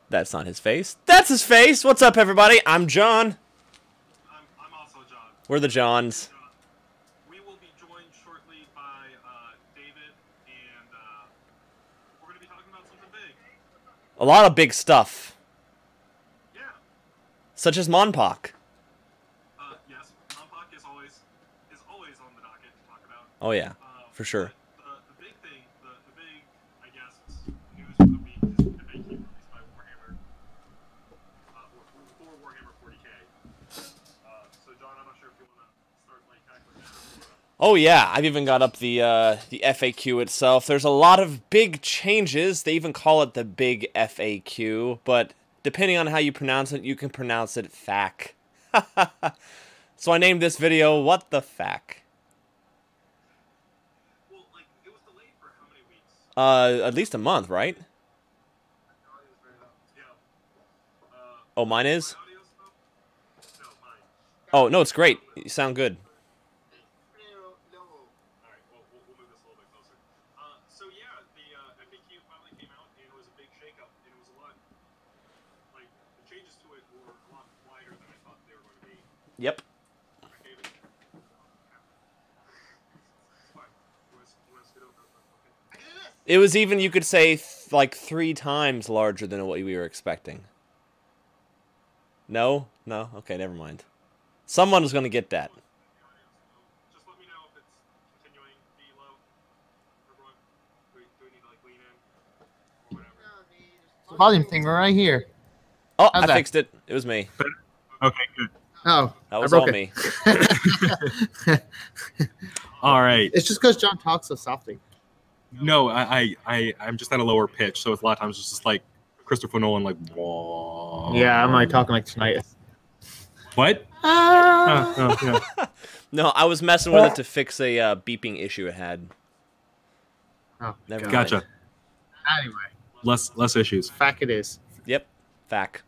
That's not his face. That's his face! What's up, everybody? I'm John. I'm also John. We're the Johns. We will be joined shortly by David, and we're going to be talking about something big. A lot of big stuff. Yeah. Such as Monpok. Yes, Monpok is always on the docket to talk about. Oh yeah, for sure. The big thing, the big, I guess, news for the week is the FAQ released by Warhammer, for Warhammer 40k. So John, I'm not sure if you want to start like tackling that. Oh yeah, I've even got up the FAQ itself. There's a lot of big changes. They even call it the big FAQ, but depending on how you pronounce it, you can pronounce it FAQ. So I named this video "What the FAQ." Well, like it was delayed for how many weeks? At least a month, right? Yeah. Oh, mine is? My audio's no, mine. Oh, no, it's great. You sound good. Alright, well, we'll move this a little bit closer. So yeah, the FAQ finally came out, and it was a big shakeup, and it was a lot, like, the changes to it were a lot wider than I thought they were going to be. Yep. Right, David? It's fine. You want to scoot over? Okay. It was even, you could say, like 3 times larger than what we were expecting. No? No? Okay, never mind. Someone was going to get that. Just let me know if it's continuing to be low. Everyone, do we need to, like, lean in? Or whatever. Volume thing right here. Oh, How's I that? fixed it. It was me. Okay, good. Oh, That was I all broke me. it. All right. It's just because John talks so softly. No, I'm just at a lower pitch, so it's a lot of times it's just like Christopher Nolan, like, whoa. Yeah, I'm like talking like tonight. What? Ah. Oh, yeah. No, I was messing with it to fix a beeping issue it had. Oh, Never mind. Gotcha. Anyway, Less issues. fact it is. Yep. Fact.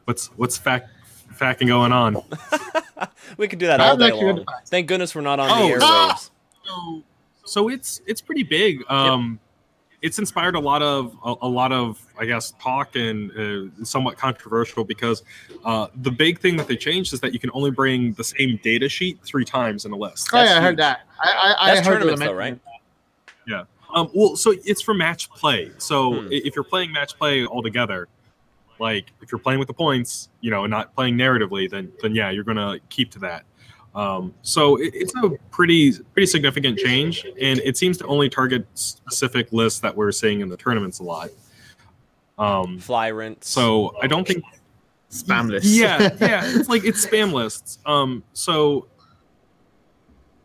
What's facking going on? We could do that That all was day actually long. good advice. Thank goodness we're not on Oh. the airwaves. So it's pretty big. It's inspired a lot of I guess talk and somewhat controversial because the big thing that they changed is that you can only bring the same data sheet 3 times in a list. Oh yeah, I That's heard huge. that. I That's heard tournaments the though, right? Yeah. Well, so it's for match play. So Hmm. if you're playing match play altogether, like if you're playing with the points, you know, and not playing narratively, then yeah, you're gonna keep to that. So it's a pretty significant change, and it seems to only target specific lists that we're seeing in the tournaments a lot. Fly rints. So I don't think spam list. Yeah, it's spam lists. So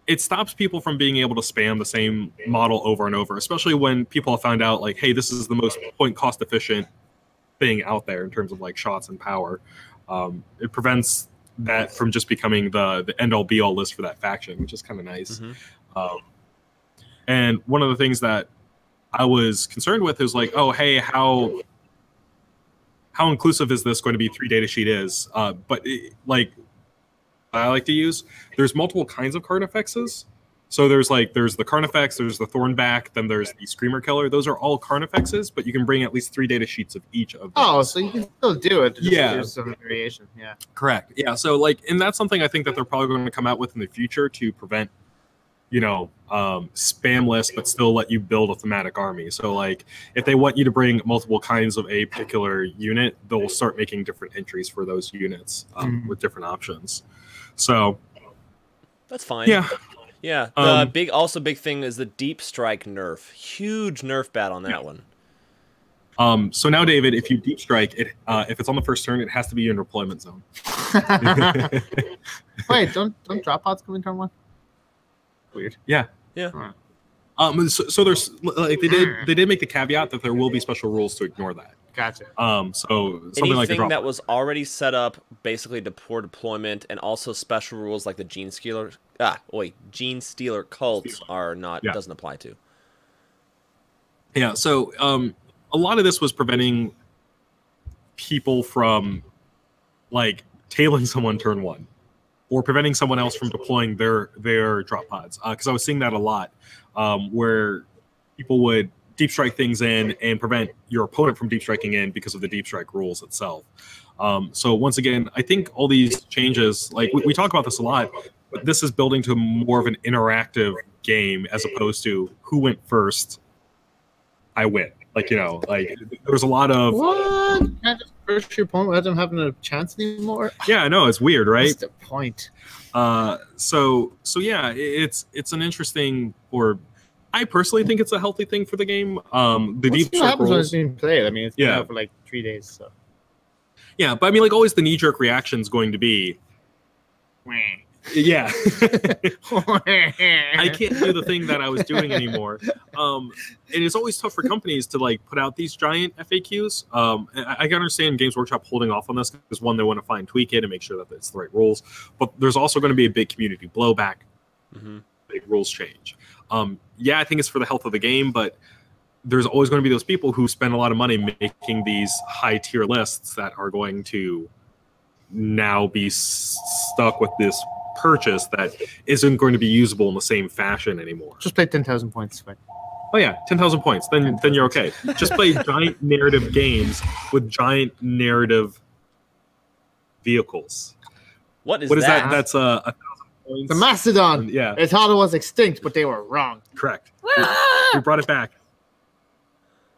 it stops people from being able to spam the same model over and over, especially when people have found out like, hey, this is the most point cost efficient thing out there in terms of like shots and power. It prevents that from just becoming the end all be all list for that faction, which is kind of nice. Mhm. And one of the things that I was concerned with is like, oh, hey, how inclusive is this going to be? 3 data sheet is, but like I like to use, there's multiple kinds of Carnifexes. So there's the Carnifex, there's the Thornback, then there's the Screamer Killer. Those are all Carnifexes, but you can bring at least 3 data sheets of each of them. Oh, so you can still do it. Just Yeah. There's some variation. Yeah. Correct. Yeah. So like, and that's something I think that they're probably going to come out with in the future to prevent, you know, spam lists, but still let you build a thematic army. So like, if they want you to bring multiple kinds of a particular unit, they'll start making different entries for those units with different options. So That's fine. yeah. Yeah. The big thing is the deep strike nerf. Huge nerf bat on that one. So now, David, if you deep strike it, if it's on the first turn, it has to be in deployment zone. Wait, don't drop pods come in turn 1? Weird. Yeah. Yeah. So there's like they did make the caveat that there will be special rules to ignore that. Gotcha. So something Anything like a drop. that was already set up basically for deployment, and also special rules like the Gene Stealer cults are not doesn't apply to. Yeah. So a lot of this was preventing people from like tailing someone turn 1, or preventing someone else from deploying their drop pods. Because I was seeing that a lot, where people would deep strike things in and prevent your opponent from deep striking in because of the deep strike rules itself. So once again, I think all these changes, like we talk about this a lot, but this is building to more of an interactive game as opposed to who went first, I win. Like, you know, like there was a lot of What? Can't just push your opponent without them having a chance anymore? yeah, I know it's weird, right? What's the point? So yeah, it's an interesting, or I personally think it's a healthy thing for the game. The We'll deep see what strike happens when it's rules, being played. I mean, it's been Yeah. out for like 3 days, so. yeah, but I mean, like always, the knee jerk reaction is going to be, yeah. I can't do the thing that I was doing anymore. And it's always tough for companies to like put out these giant FAQs. I can understand Games Workshop holding off on this because one, they want to fine tweak it and make sure that it's the right rules. But there's also going to be a big community blowback, big rules change. Yeah, I think it's for the health of the game, but there's always going to be those people who spend a lot of money making these high tier lists that are going to now be stuck with this purchase that isn't going to be usable in the same fashion anymore. Just play 10,000 points. Right? Oh yeah, 10,000 points. Then you're okay. Just play giant narrative games with giant narrative vehicles. What is that? that? That's 1,000 points. The Mastodon! Yeah, They thought it was extinct, but they were wrong. correct. We brought it back.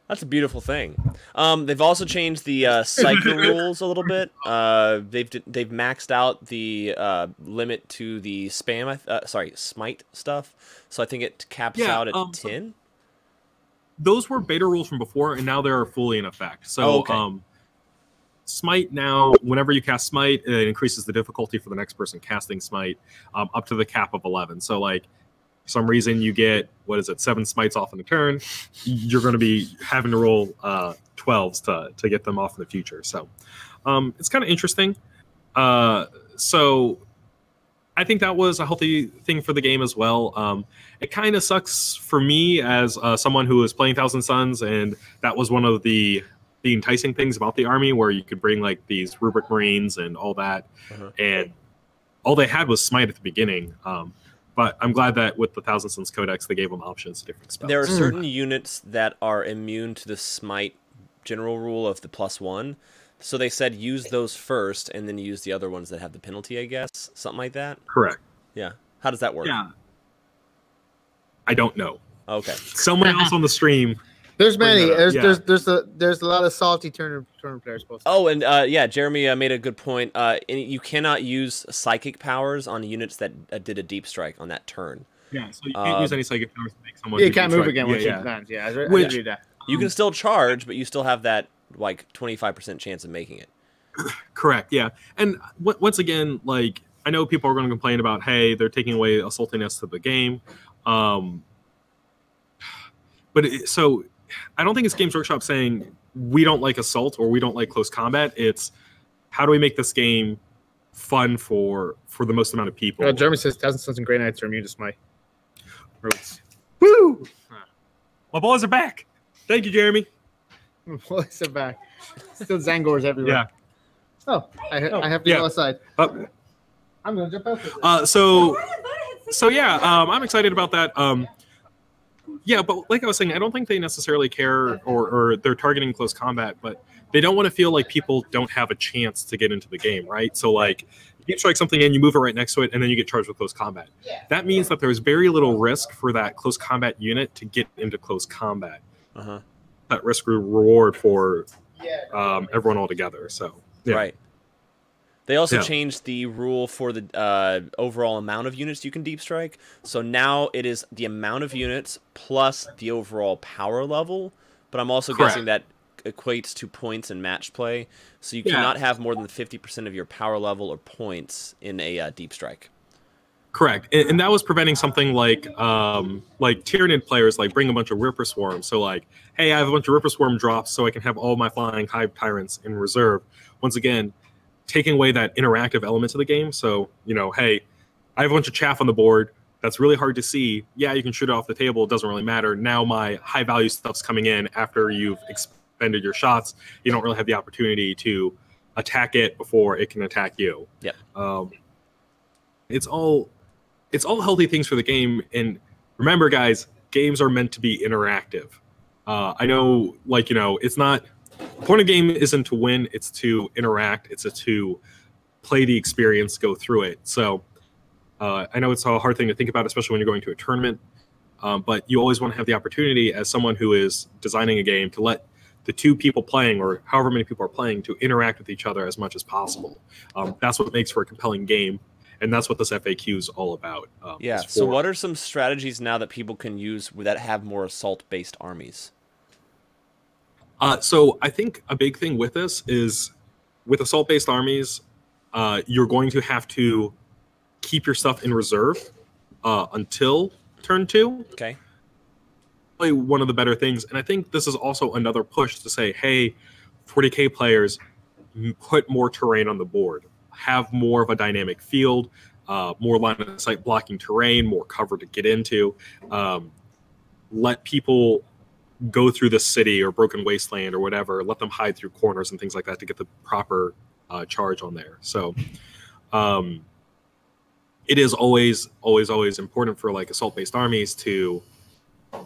That's a beautiful thing. They've also changed the cycle rules a little bit. They've maxed out the limit to the spam. Smite stuff. So I think it caps out at 10. Those were beta rules from before, and now they're fully in effect. So, Smite now, whenever you cast Smite, it increases the difficulty for the next person casting Smite up to the cap of 11. So, like, for some reason you get 7 smites off in a turn, you're going to be having to roll 12s to get them off in the future. So it's kind of interesting. So I think that was a healthy thing for the game as well. It kind of sucks for me as someone who was playing Thousand Suns, and that was one of the enticing things about the army, where you could bring like these rubric marines and all that, and all they had was Smite at the beginning. But I'm glad that with the Thousand Suns Codex, they gave them options to different spells. There are certain units that are immune to the Smite general rule of the +1. So they said use those first, and then use the other ones that have the penalty, I guess. Something like that? Correct. Yeah. How does that work? Yeah. I don't know. Okay. Someone else on the stream. There's many. There's There's a lot of salty tournament players. Posted. Oh, and yeah, Jeremy made a good point. You cannot use psychic powers on units that did a deep strike on that turn. Yeah, so you can't use any psychic powers to make someone. You can't move again once you you've lands. Yeah, I Which- do that. You can still charge, but you still have that like 25% chance of making it. Correct. Yeah, and once again, like I know people are going to complain about, hey, they're taking away a saltiness to the game, so I don't think it's Games Workshop saying we don't like assault or we don't like close combat. It's how do we make this game fun for the most amount of people? Jeremy says Thousand Suns and Grey Knights are immune to Smite. Roots. Woo! My boys are back. Thank you, Jeremy. Boys are back. Still Zangors everywhere. Yeah. Oh, I have to go outside. I'm gonna jump out. So yeah, I'm excited about that. Yeah, but like I was saying, I don't think they necessarily care or they're targeting close combat, but they don't want to feel like people don't have a chance to get into the game, right? So like you strike something in, you move it right next to it, and then you get charged with close combat. That means that there's very little risk for that close combat unit to get into close combat. That risk reward for everyone altogether. So yeah. Right. They also changed the rule for the overall amount of units you can deep strike. So now it is the amount of units plus the overall power level. But I'm also guessing that equates to points in match play. So you cannot have more than 50% of your power level or points in a deep strike. Correct, and that was preventing something like Tyranid players like bring a bunch of Ripper Swarms. So like, hey, I have a bunch of Ripper Swarm drops, so I can have all my flying Hive Tyrants in reserve. Once again, taking away that interactive element of the game. So hey, I have a bunch of chaff on the board. That's really hard to see. Yeah, you can shoot it off the table. It doesn't really matter. Now my high value stuff's coming in after you've expended your shots. You don't really have the opportunity to attack it before it can attack you. Yeah. It's all healthy things for the game. And remember, guys, games are meant to be interactive. I know, like, it's not, the point of game isn't to win, it's to interact, it's to play the experience, go through it. So I know it's a hard thing to think about, especially when you're going to a tournament, but you always want to have the opportunity as someone who is designing a game to let the two people playing, or however many people are playing, to interact with each other as much as possible. That's what makes for a compelling game, and that's what this FAQ is all about. Yeah, so what are some strategies now that people can use that have more assault-based armies? So I think a big thing with this is, with assault-based armies, you're going to have to keep your stuff in reserve until turn 2. Okay. Probably one of the better things, and I think this is also another push to say, hey, 40K players, put more terrain on the board, have more of a dynamic field, more line of sight blocking terrain, more cover to get into, let people go through the city or broken wasteland or whatever, let them hide through corners and things like that to get the proper charge on there. So it is always important for like assault-based armies to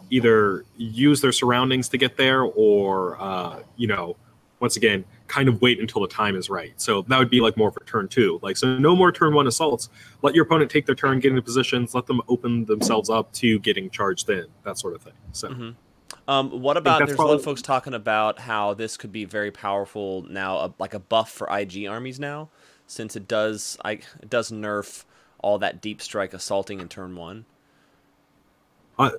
either use their surroundings to get there, or once again, kind of wait until the time is right. So that would be like more for turn 2. Like, so no more turn 1 assaults. Let your opponent take their turn, get into positions, let them open themselves up to getting charged in, that sort of thing. So what about, there's a lot of folks talking about how this could be very powerful now, like a buff for IG armies now, since it does nerf all that deep strike assaulting in turn 1.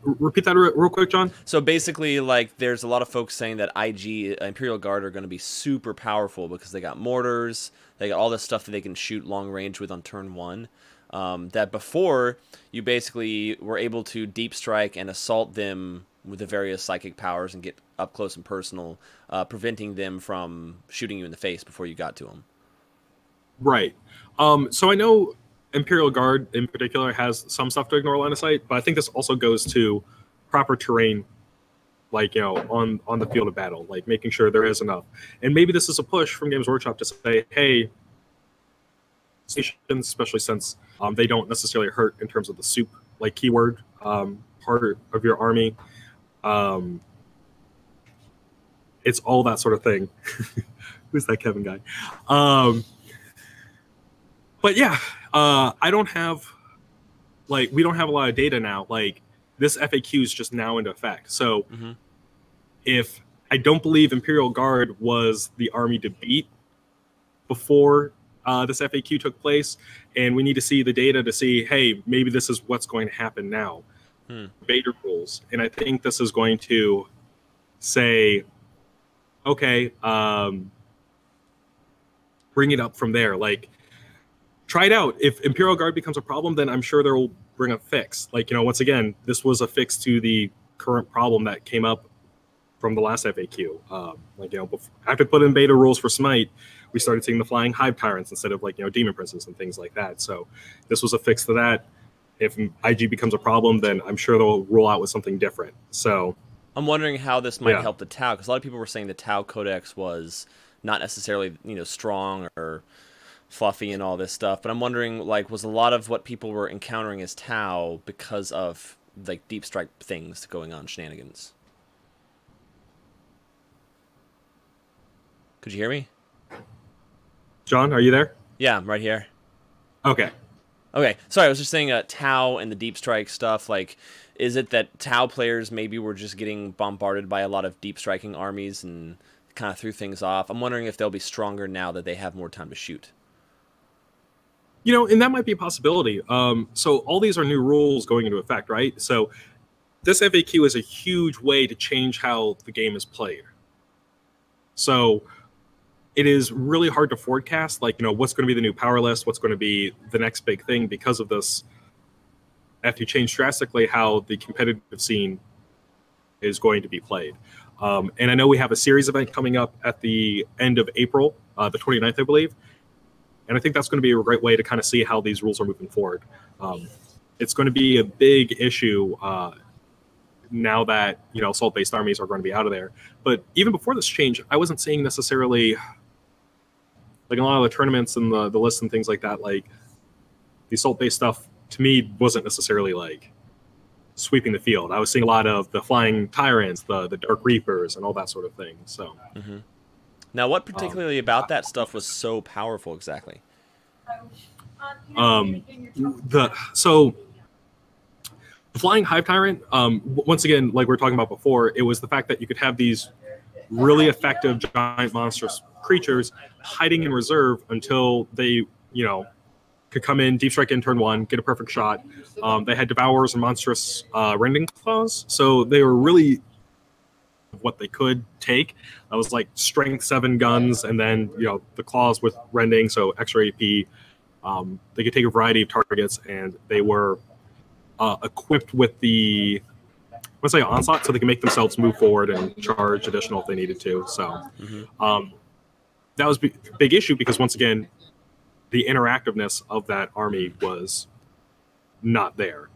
Repeat that real quick, John. So basically, like, there's a lot of folks saying that IG, Imperial Guard, are going to be super powerful because they got mortars, they got all this stuff that they can shoot long range with on turn 1. That before, you basically were able to deep strike and assault them with the various psychic powers and get up close and personal, preventing them from shooting you in the face before you got to them. Right. So I know Imperial Guard in particular has some stuff to ignore line of sight, but I think this also goes to proper terrain, like, on the field of battle, like making sure there is enough. And maybe this is a push from Games Workshop to say, hey, stations, especially since they don't necessarily hurt in terms of the soup, like keyword part of your army. It's all that sort of thing. Who's that Kevin guy? But yeah, I don't have, like, we don't have a lot of data now. Like, this FAQ is just now into effect. So if I don't believe Imperial Guard was the army to beat before this FAQ took place, and we need to see the data to see, hey, maybe this is what's going to happen now. Beta rules. And I think this is going to say, okay, bring it up from there. Like, try it out. If Imperial Guard becomes a problem, then I'm sure they'll bring a fix. Like, once again, this was a fix to the current problem that came up from the last FAQ. After put in beta rules for Smite, we started seeing the flying hive tyrants instead of, like, demon princes and things like that. So this was a fix to that. If IG becomes a problem, then I'm sure they'll roll out with something different. So I'm wondering how this might help the Tau, because a lot of people were saying the Tau Codex was not necessarily, strong or fluffy and all this stuff, but I'm wondering, like, was a lot of what people were encountering as Tau because of, like, deep strike things going on, shenanigans? Could you hear me? John, are you there? Yeah, I'm right here. Okay. Sorry, I was just saying Tau and the deep strike stuff, like, is it that Tau players maybe were just getting bombarded by a lot of deep striking armies and kind of threw things off? I'm wondering if they'll be stronger now that they have more time to shoot. And that might be a possibility. So all these are new rules going into effect, right? So this FAQ is a huge way to change how the game is played. So it is really hard to forecast, like, what's going to be the new power list, what's going to be the next big thing because of this. After you change drastically how the competitive scene is going to be played. And I know we have a series event coming up at the end of April, the 29th, I believe. And I think that's going to be a great way to kind of see how these rules are moving forward. It's going to be a big issue now that, assault-based armies are going to be out of there. But even before this change, I wasn't seeing necessarily, like, a lot of the tournaments and the lists and things like that, like, the assault-based stuff, to me, wasn't necessarily, like, sweeping the field. I was seeing a lot of the flying tyrants, the Dark Reapers, and all that sort of thing. So, now, what particularly about that stuff was so powerful exactly? So the flying hive tyrant, once again, like we were talking about before, it was the fact that you could have these really effective giant monstrous creatures hiding in reserve until they, could come in, deep strike in turn 1, get a perfect shot. They had devourers and monstrous rending claws, so they were really what they could take. That was like strength 7 guns, and then the claws with rending, so extra AP. They could take a variety of targets, and they were equipped with the onslaught, so they can make themselves move forward and charge additional if they needed to. So that was a big issue because, once again, the interactiveness of that army was not there.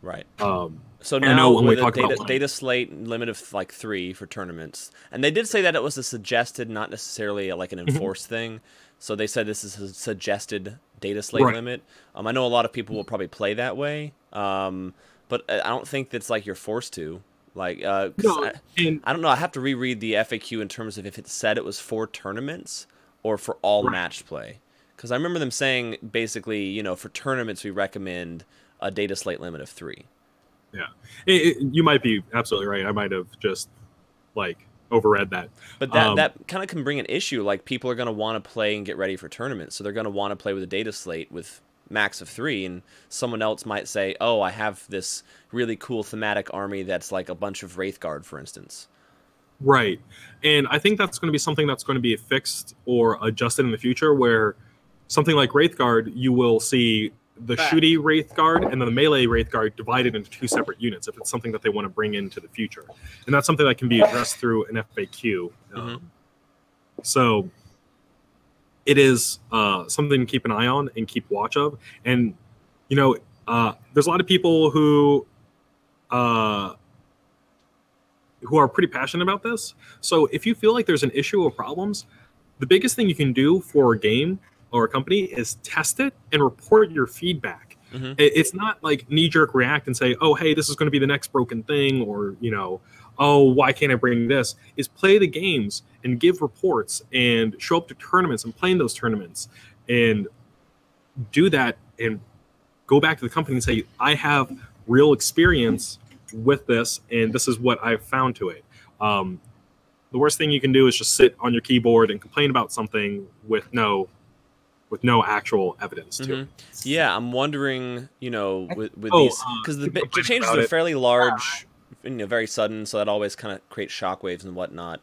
Right. So now when we with talk a about data slate limit of like 3 for tournaments, and they did say that it was a suggested, not necessarily like an enforced thing. So they said this is a suggested data slate limit. I know a lot of people will probably play that way, but I don't think that's like you're forced to. Like, I don't know. I have to reread the FAQ in terms of if it said it was for tournaments or for all match play. Because I remember them saying basically, for tournaments we recommend a data slate limit of 3. Yeah, you might be absolutely right. I might have just overread that. But that kind of can bring an issue. Like, people are going to want to play and get ready for tournaments, so they're going to want to play with a data slate with max of 3, and someone else might say, oh, I have this really cool thematic army that's like a bunch of Wraithguard, for instance. Right, and I think that's going to be something that's going to be fixed or adjusted in the future, where something like Wraithguard, you will see the shooty Wraithguard and then the melee Wraithguard divided into 2 separate units if it's something that they want to bring into the future. And that's something that can be addressed through an FAQ. So it is something to keep an eye on and keep watch of. And, there's a lot of people who are pretty passionate about this. So if you feel like there's an issue or problems, the biggest thing you can do for a game or a company is test it and report your feedback. It's not like knee-jerk react and say, oh, hey, this is going to be the next broken thing, or, oh, why can't I bring this? Is play the games and give reports and show up to tournaments and play in those tournaments and do that and go back to the company and say, I have real experience with this and this is what I've found to it. The worst thing you can do is just sit on your keyboard and complain about something with no actual evidence to it. Yeah, I'm wondering, with these, because the changes are fairly large, very sudden, so that always kind of creates shockwaves and whatnot.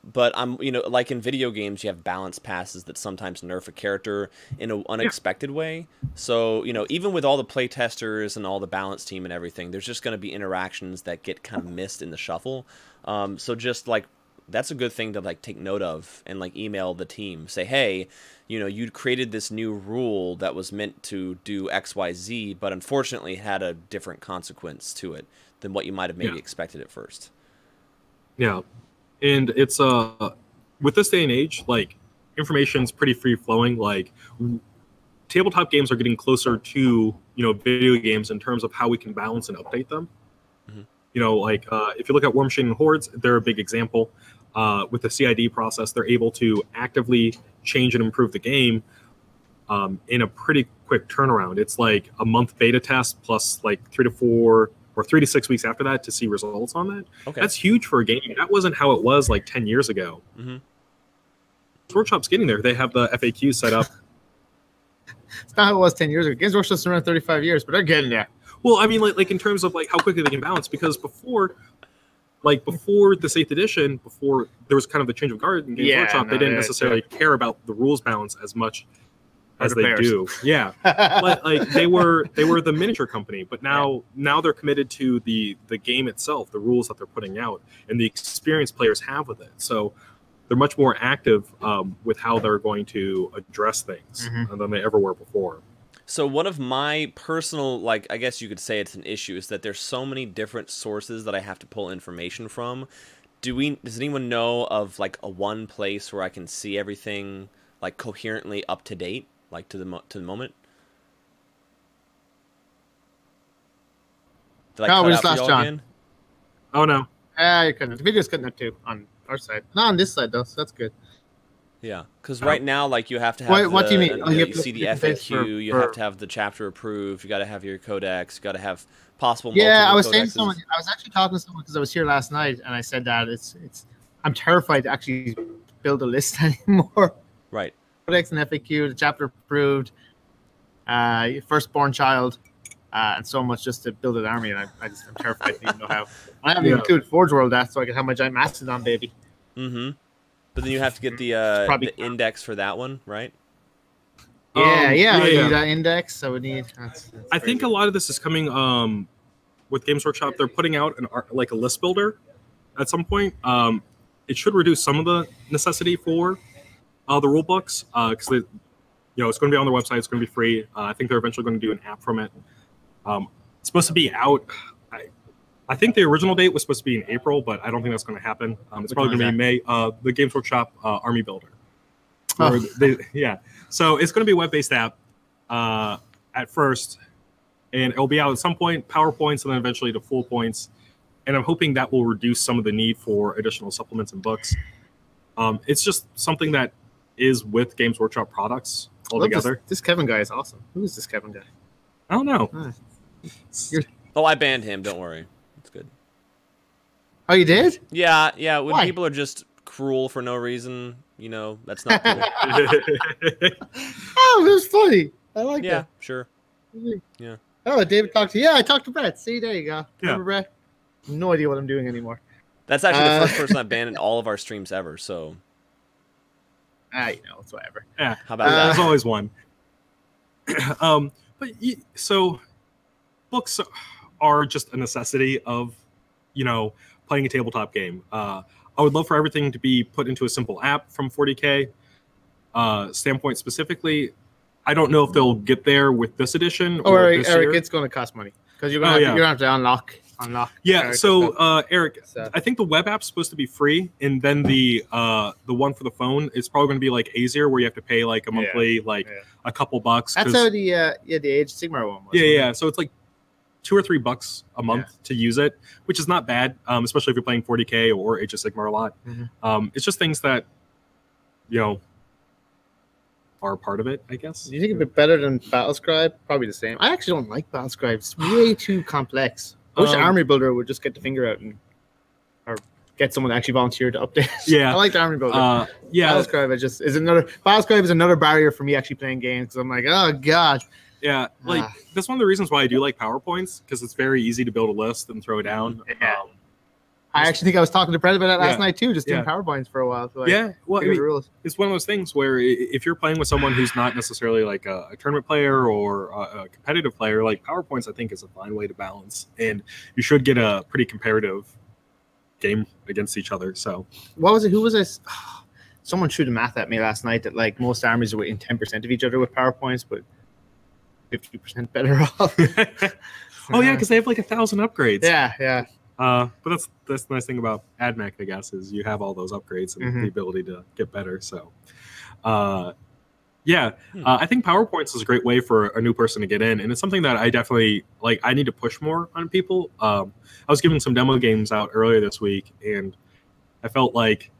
But I'm, like in video games, you have balance passes that sometimes nerf a character in an unexpected way. So, even with all the play testers and all the balance team and everything, there's just going to be interactions that get kind of missed in the shuffle. So just that's a good thing to take note of and email the team, say, hey, you created this new rule that was meant to do XYZ, but unfortunately had a different consequence to it than what you might have maybe expected at first. Yeah. And it's with this day and age, information's pretty free flowing. Tabletop games are getting closer to, video games in terms of how we can balance and update them. If you look at War Machine and Hordes, they're a big example. With the CID process, they're able to actively change and improve the game in a pretty quick turnaround. It's like a month beta test plus 3 to 4 or 3 to 6 weeks after that to see results on that. Okay. That's huge for a game. That wasn't how it was 10 years ago. Workshop's getting there. They have the FAQ set up. It's not how it was 10 years ago. Games Workshop's been around 35 years, but they're getting there. Well, I mean, in terms of how quickly they can balance, because before the 8th edition, before there was kind of the change of guard in Games Workshop, they didn't necessarily care about the rules balance as much as they do. Yeah, they were the miniature company, but now they're committed to the game itself, the rules that they're putting out, and the experience players have with it. So they're much more active with how they're going to address things than they ever were before. So one of my personal, I guess you could say it's an issue, is that there's so many different sources that I have to pull information from. Does anyone know of a one place where I can see everything coherently up to date, to the moment? Did I No, cut we out just for lost y'all John. again? Oh no. You couldn't. The video's cutting out too on our side. Not on this side though, so that's good. Yeah, because right now, like, you have to have what do you mean? you see the FAQ, you have to have the chapter approved, you got to have your codex, you got to have possible multiple I was codexes. saying to someone, I was actually talking to someone because I was here last night, and I said that I'm terrified to actually build a list anymore. Right. Codex and FAQ, the chapter approved, firstborn child, and so much just to build an army, and I'm terrified to even know how. I haven't even included Forge World that, so I can have my giant Mastodon baby. Mm-hmm. But then you have to get the index for that one, right? I need that index. So we need. I think a lot of this is coming with Games Workshop. They're putting out a list builder at some point. It should reduce some of the necessity for the rule books because it's going to be on their website. It's going to be free. I think they're eventually going to do an app from it. It's supposed to be out. I think the original date was supposed to be in April, but I don't think that's going to happen. It's probably going to be May. The Games Workshop Army Builder. So it's going to be a web-based app at first, and it'll be out at some point, PowerPoints, and then eventually to full points. And I'm hoping that will reduce some of the need for additional supplements and books. It's just something that is with Games Workshop products altogether. This Kevin guy is awesome. Who is this Kevin guy? I don't know. Oh, I banned him. Don't worry. It's good. Oh, you did? Yeah. When Why? people are just cruel for no reason, that's not cool. Oh, it was funny. I like that. Yeah, sure. Yeah. Oh, David talked to you. Yeah, I talked to Brett. See, there you go. Yeah. Remember Brett? No idea what I'm doing anymore. That's actually the first person I've banned in all of our streams ever, so. It's whatever. Yeah. How about that? There's always one. So books are just a necessity of, playing a tabletop game. I would love for everything to be put into a simple app from 40K standpoint specifically. I don't know if they'll get there with this edition. Eric, it's going to cost money because you're going to have to unlock. Yeah. So Eric, I think the web app's supposed to be free, and then the one for the phone is probably going to be like Azier, where you have to pay like a monthly, a couple bucks. That's how the Age of Sigmar one was. Yeah. So it's like $2 or $3 a month to use it, which is not bad, especially if you're playing 40K or Age of Sigmar a lot. Mm-hmm. It's just things that are a part of it, I guess. Do you think it'd be better than Battlescribe? Probably the same. I actually don't like Battlescribe. It's way too complex. I wish Army Builder would just get the finger out or get someone to actually volunteer to update. Yeah, I like the Army Builder. Battlescribe is another barrier for me actually playing games because I'm like, oh god. Yeah, that's one of the reasons why I do like PowerPoints because it's very easy to build a list and throw it down. Yeah. I actually think I was talking to Brett about that last night too, just doing PowerPoints for a while. So it's one of those things where if you're playing with someone who's not necessarily like a tournament player or a competitive player, like PowerPoints, I think is a fine way to balance, and you should get a pretty comparative game against each other. So, what was it? Who was this? Someone threw the math at me last night that like most armies are within 10% of each other with PowerPoints, but 50% better off. Oh yeah, because they have like 1,000 upgrades. Yeah. But that's the nice thing about AdMech, I guess, is you have all those upgrades and the ability to get better. So, I think PowerPoints is a great way for a new person to get in, and it's something that I definitely like. I need to push more on people. I was giving some demo games out earlier this week, and I felt like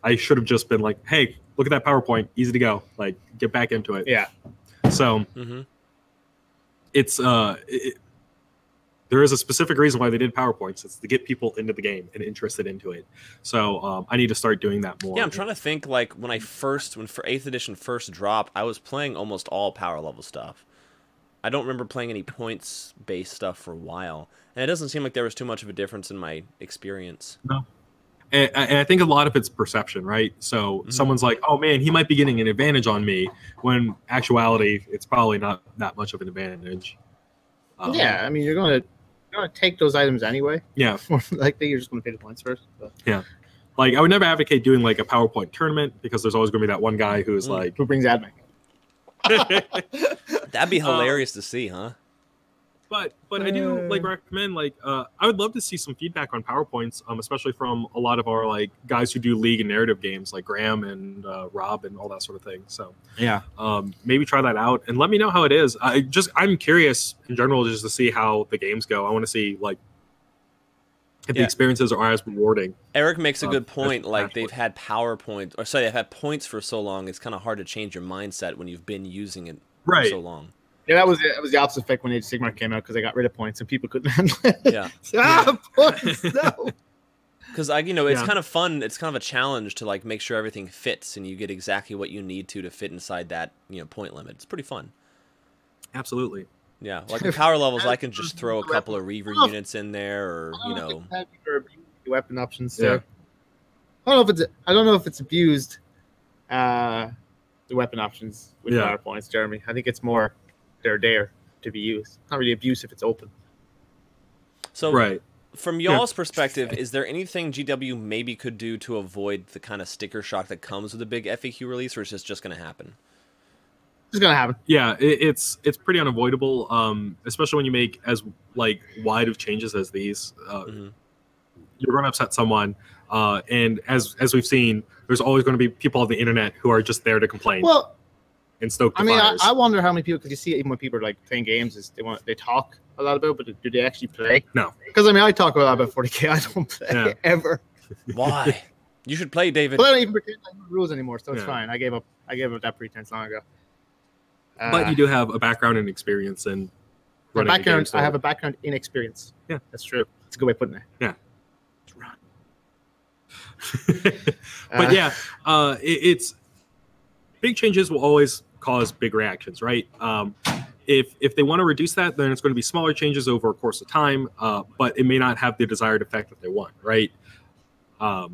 I should have just been like, "Hey, look at that PowerPoint, easy to go. Like, get back into it." Yeah. So, it's there is a specific reason why they did PowerPoints. It's to get people into the game and interested into it. So I need to start doing that more. Yeah, I'm trying to think, like, when 8th edition first dropped, I was playing almost all power level stuff. I don't remember playing any points-based stuff for a while. And it doesn't seem like there was too much of a difference in my experience. No. And I think a lot of it's perception, right? So someone's like, oh, man, he might be getting an advantage on me, when actuality, it's probably not that much of an advantage. I mean, you're going to take those items anyway. Yeah. Likely you're just going to pay the points first. But. Yeah. Like, I would never advocate doing, like, a PowerPoint tournament because there's always going to be that one guy who's like... Who brings AdMech? That'd be hilarious to see, huh? But I do like recommend I would love to see some feedback on PowerPoints, especially from a lot of our like guys who do League and narrative games like Graham and Rob and all that sort of thing. So Yeah. maybe try that out and let me know how it is. I'm curious in general just to see how the games go. I want to see like if the experiences are as rewarding. Eric makes a good point. Like they've had they've had points for so long. It's kind of hard to change your mindset when you've been using it for so long. Yeah, that was the opposite effect when Age of Sigmar came out because they got rid of points and people couldn't handle it. Yeah. Points, no. Because it's kind of fun. It's kind of a challenge to like make sure everything fits and you get exactly what you need to fit inside that point limit. It's pretty fun. Absolutely. Yeah, like the power levels, I can just throw a couple of Reaver units in there, or weapon options. Yeah. I don't know if it's abused. The weapon options with PowerPoints, Jeremy. I think it's more they're there to be used. Not really abuse if it's open. So, from y'all's perspective, is there anything GW maybe could do to avoid the kind of sticker shock that comes with a big FAQ release, or is this just going to happen? It's going to happen. Yeah, it's pretty unavoidable, especially when you make as like wide of changes as these. You're going to upset someone, and as we've seen, there's always going to be people on the internet who are just there to complain. Well, and stoke the fires. I wonder how many people, because you see it even when people are like playing games, is they talk a lot about, but do they actually play? No. Because I talk a lot about 40k. I don't play ever. Why? You should play, David. Well, I don't even pretend I know the rules anymore, so it's fine. I gave up that pretense long ago. But you do have a background and experience in running a game, so. I have a background in experience. Yeah, that's true. It's a good way of putting it. Yeah. But it's big changes will always cause big reactions, right? If they want to reduce that, then it's going to be smaller changes over a course of time, but it may not have the desired effect that they want, right?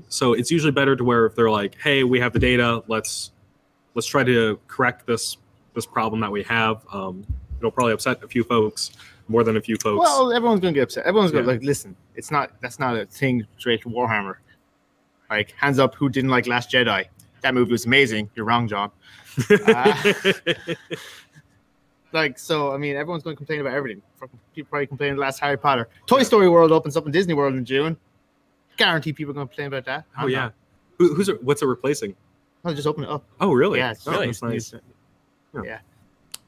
So it's usually better to where if they're like, hey, we have the data, let's try to correct this problem that we have. It'll probably upset a few folks, more than a few folks. Well, everyone's going to get upset. Everyone's going to listen, that's not a thing straight to Warhammer. Like, hands up who didn't like Last Jedi. That movie was amazing. You're wrong, John. Everyone's going to complain about everything. People probably complaining last Harry Potter. Toy Story World opens up in Disney World in June. Guarantee people are going to complain about that. Oh, yeah. What's it replacing? I'll just open it up. Oh, really? Yeah, it's really nice. Yeah.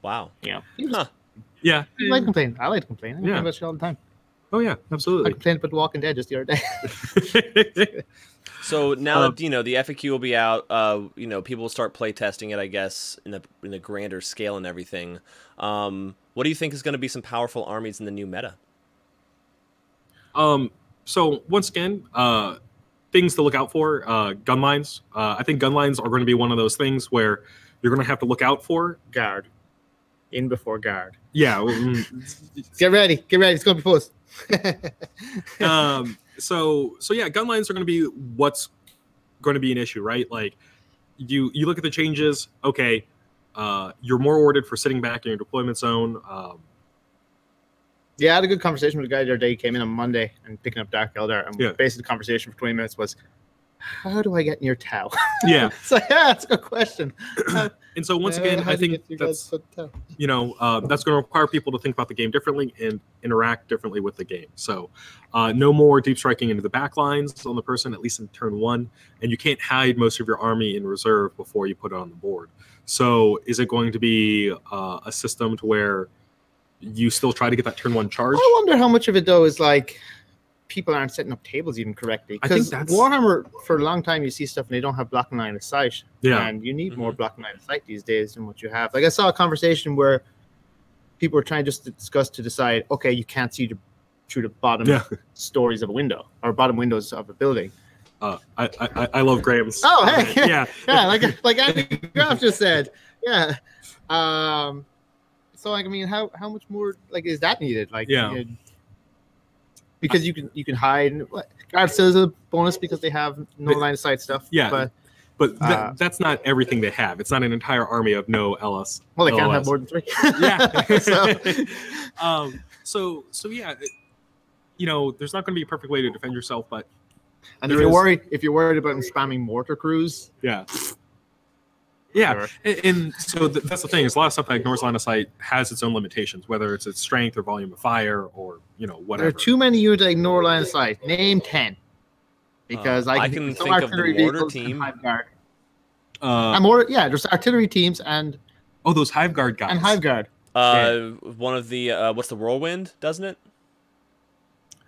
Wow. Yeah. Yeah. I like to complain. I complain about shit all the time. Oh, yeah, absolutely. I complained about The Walking Dead just the other day. So now that the FAQ will be out, people will start play testing it, I guess, in a grander scale and everything. What do you think is going to be some powerful armies in the new meta? So once again, things to look out for: gun lines. I think gun lines are going to be one of those things where you're going to have to look out for. Guard, in before guard. Yeah. Get ready. It's going to be post. So yeah, gun lines are going to be what's going to be an issue, right? Like you look at the changes. Okay, you're more rewarded for sitting back in your deployment zone. Yeah, I had a good conversation with a guy the other day. He came in on Monday and picking up Dark Eldar, and basically the conversation for 20 minutes was, how do I get near Tau? Yeah. So that's a good question. And so once again, I think that's that's going to require people to think about the game differently and interact differently with the game. So no more deep striking into the back lines on the person, at least in turn one, and you can't hide most of your army in reserve before you put it on the board. So is it going to be a system to where you still try to get that turn one charge? I wonder how much of it though is like people aren't setting up tables even correctly. Because Warhammer, for a long time, you see stuff and they don't have blocking line of sight. Yeah. And you need more blocking line of sight these days than what you have. Like I saw a conversation where people were trying just to discuss to decide, okay, you can't see through the bottom stories of a window or bottom windows of a building. I love Graham's. Oh, hey, yeah, like Andy Graf just said, yeah. So like, I mean, how much more like is that needed? Like, because you can hide. God says a bonus because they have no line of sight stuff. Yeah, but that's not everything they have. It's not an entire army of no LS. Well, they can't have more than 3. Yeah. So yeah, there's not going to be a perfect way to defend yourself, but if you're worried about them spamming mortar crews, Yeah, and so that's the thing. Is a lot of stuff that ignores line of sight has its own limitations, whether it's its strength or volume of fire or whatever. There are too many units that ignore line of sight. Name 10. Because I can think of the mortar team. There's artillery teams and those Hive Guard guys. And Hive Guard. One of the what's the Whirlwind, doesn't it?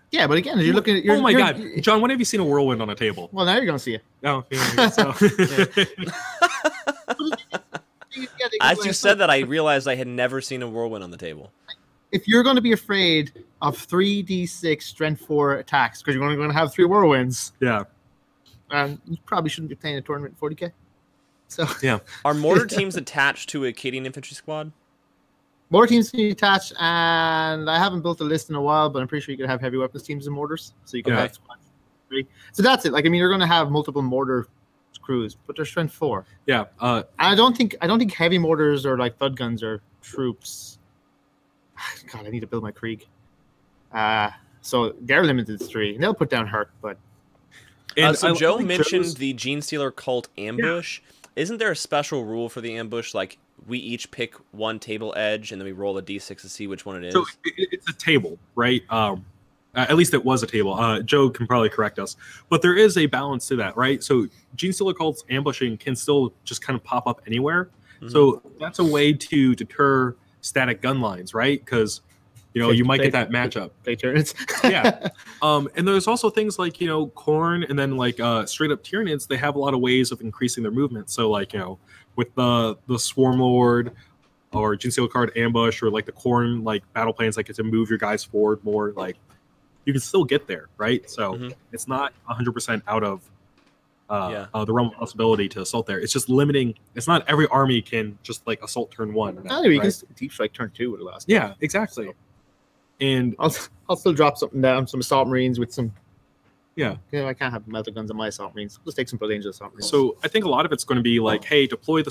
Yeah, but again, you're looking at. Oh my God, John! When have you seen a Whirlwind on a table? Well, now you're gonna see it. Oh, yeah. So. As you said that, I realized I had never seen a Whirlwind on the table. If you're going to be afraid of 3d6 strength 4 attacks because you're only going to have 3 Whirlwinds, you probably shouldn't be playing a tournament in 40k. So yeah, are mortar teams attached to a Acadian infantry squad? Mortar teams can be attached, and I haven't built a list in a while, but I'm pretty sure you can have heavy weapons teams and mortars, so you can have squads 3. So that's it. Like, I mean, you're going to have multiple mortar crews, but they're strength 4. Yeah. I don't think heavy mortars or like thud guns or troops. God, I need to build my Krieg. So they're limited to 3, and they'll put down Hurt, but. So Joe mentioned the Gene Stealer cult ambush. Yeah. Isn't there a special rule for the ambush? Like, we each pick one table edge, and then we roll a d6 to see which one it is? So it's a table, right? At least it was a table. Joe can probably correct us. But there is a balance to that, right? So Gene Stealer cult's ambushing can still just kind of pop up anywhere. Mm-hmm. So that's a way to deter static gun lines, right? Because you might get that matchup. Play turns. Yeah. And there's also things like, Khorne and then like straight up Tyranids, they have a lot of ways of increasing their movement. So like, with the Swarm Lord or Gene Stealer card ambush or like the Khorne like battle plans, like to move your guys forward more, like you can still get there, right? So it's not 100% out of the realm of possibility to assault there. It's just limiting. It's not every army can just like assault turn 1. You can deep strike turn 2 with the last. Yeah, exactly. So. And I'll still drop something down, some assault marines with some. Yeah. I can't have melter guns on my assault marines. Let's take some Blood Angel assault marines. So I think a lot of it's going to be like, hey, deploy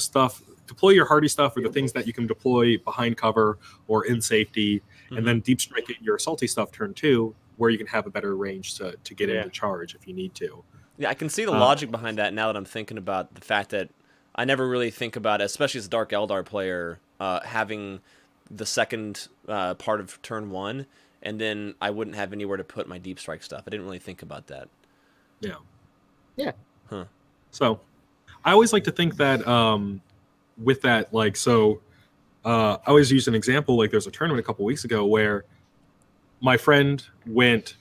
your hardy stuff or the things that you can deploy behind cover or in safety, and then deep strike it your assaulty stuff turn 2, where you can have a better range to get into charge if you need to. Yeah, I can see the logic behind that now that I'm thinking about the fact that I never really think about it, especially as a Dark Eldar player, having the second part of turn 1, and then I wouldn't have anywhere to put my deep strike stuff. I didn't really think about that. Yeah. Huh. So I always like to think that with that, like, so I always use an example, like there's a tournament a couple weeks ago where my friend went,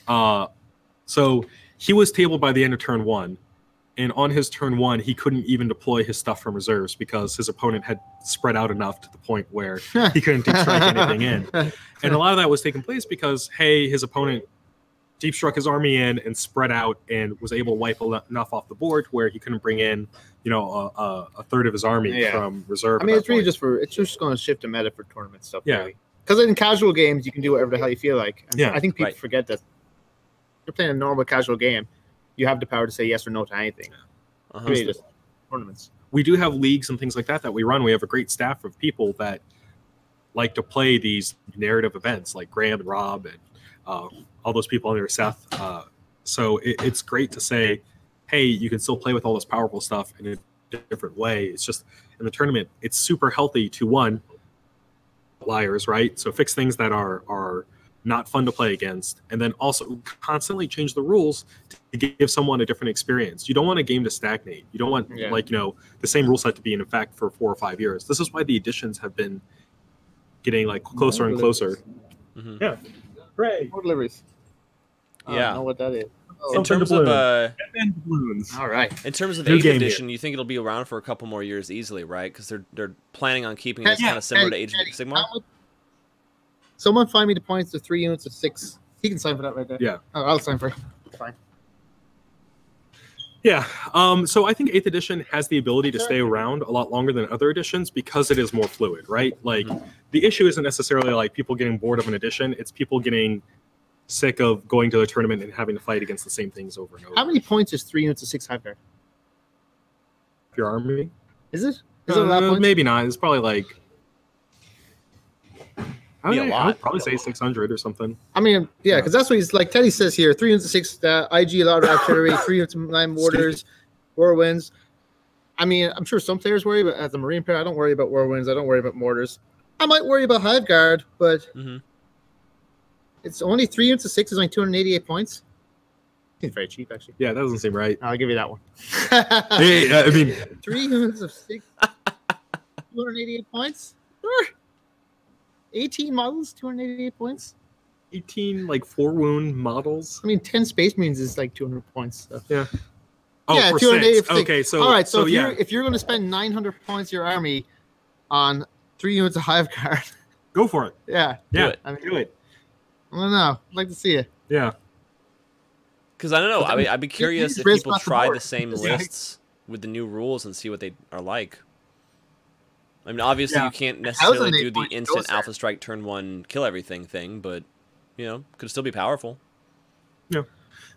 so he was tabled by the end of turn 1. And on his turn 1, he couldn't even deploy his stuff from reserves because his opponent had spread out enough to the point where he couldn't deep strike anything in. And a lot of that was taking place because, hey, his opponent deep struck his army in and spread out and was able to wipe enough off the board where he couldn't bring in, a third of his army from reserve. I mean, it's really it's just going to shift the meta for tournament stuff. Yeah. Really. Because in casual games, you can do whatever the hell you feel like. And I think people forget that you're playing a normal casual game. You have the power to say yes or no to anything. Really, just tournaments. We do have leagues and things like that we run. We have a great staff of people that like to play these narrative events, like Graham and Rob and all those people under Seth. So it's great to say, hey, you can still play with all this powerful stuff in a different way. It's just in the tournament, it's super healthy to liars, right? So fix things that are not fun to play against, and then also constantly change the rules to give someone a different experience. You don't want a game to stagnate. You don't want the same rule set to be in effect for 4 or 5 years. This is why the editions have been getting like closer and closer. Yeah, hooray! More deliveries. Yeah, I don't know what that is. In terms of balloons. All right. In terms of 8th edition, you think it'll be around for a couple more years easily, right? Because they're planning on keeping this kind of similar to Age of Sigmar. Someone find me the points to 3 units of 6. He can sign for that right there. Yeah. Oh, I'll sign for it. Fine. Yeah. So I think 8th edition has the ability to stay around a lot longer than other editions because it is more fluid, right? Like the issue isn't necessarily like people getting bored of an edition. It's people getting sick of going to the tournament and having to fight against the same things over and over. How many points is 3 units of 6 Hive Guard? Your army? Is it? Is it a lot of points? Maybe not. It's probably like... a lot. I would probably say 600 or something. I mean, yeah, because that's what he's like. Teddy says here: 3 units of 6 IG, a lot of artillery, 3 units of 9 mortars, whirlwinds. I mean, I'm sure some players worry, but as a Marine player, I don't worry about Whirlwinds. I don't worry about Mortars. I might worry about Hive Guard, but it's only 3 units of 6 is only 288 points. It's very cheap, actually. Yeah, that doesn't seem right. I'll give you that one. Hey, I mean, 3 units of 6, 288 points. Sure. 18 models, 288 points. 18 like 4-wound models. I mean, 10 Space Marines is like 200 points. So. Yeah. Oh, yeah, for 288. Okay, so all right. So, yeah. if you're going to spend 900 points of your army on 3 units of Hive Guard, go for it. Yeah. Yeah. I mean, Do it. I don't know. I'd like to see it. Yeah. Because I don't know. I mean, I'd be curious if Risk people off the try board. the same lists with the new rules and see what they are like. I mean, obviously you can't necessarily do the instant Alpha Strike turn 1 kill everything thing, but you know, could still be powerful. Yeah.